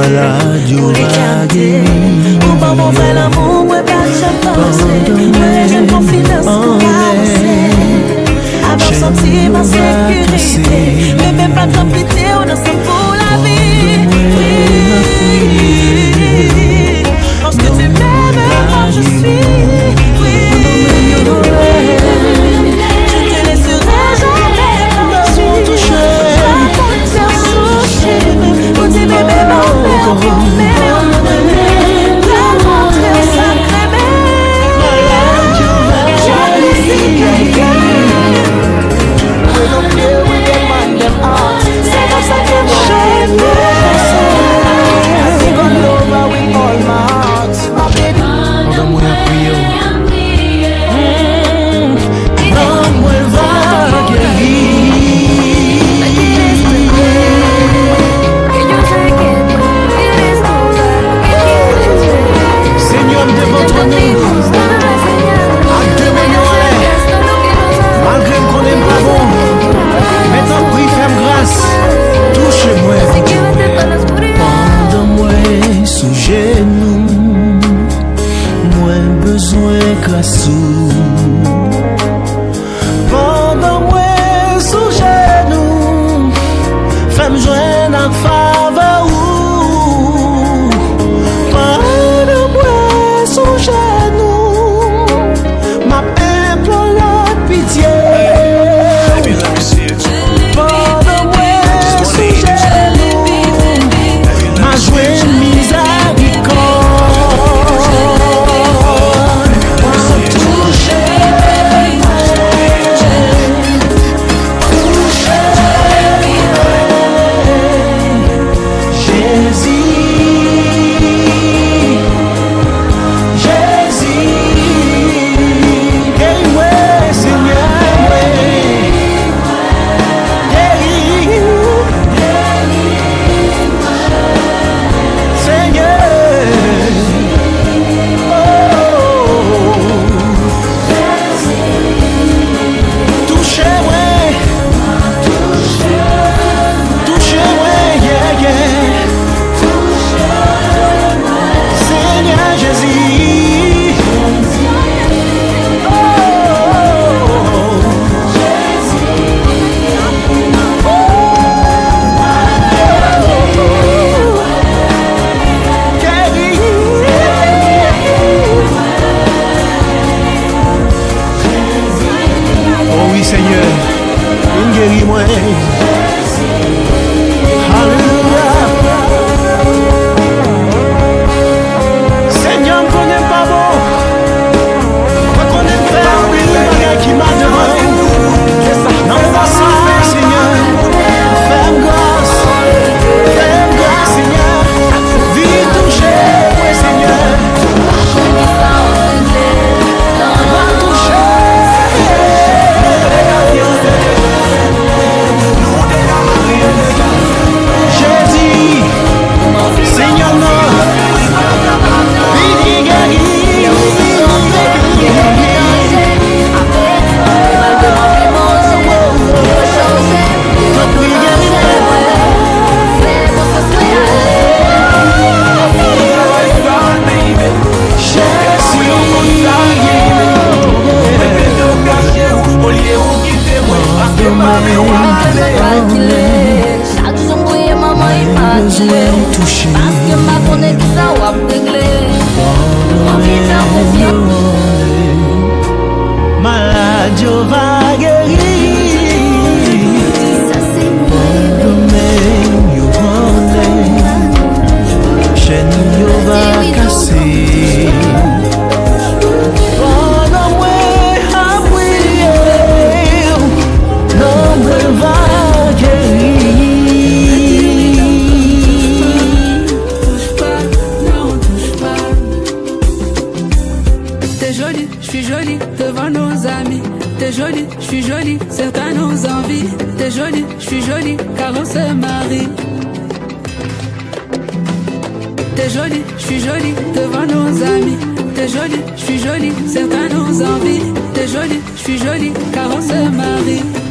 malade, pour les garder. Ou pas mon frère l'amour, moi pas de champagne. Moi j'ai une confidence pour casser. Avoir senti ma sécurité. Mais même pas de pitié, on a ça pour la vie. Oui. Parce que tu m'aimes comme je suis. Oui. Je te laisserai jamais partir. Pas pour te faire soucher. Pour t'aimer même en faire pour m'aimer. Pas montrer sacré. T'es jolie, je suis jolie devant nos amis. T'es jolie, je suis jolie, certains nous envient. T'es jolie, je suis jolie car on se marie.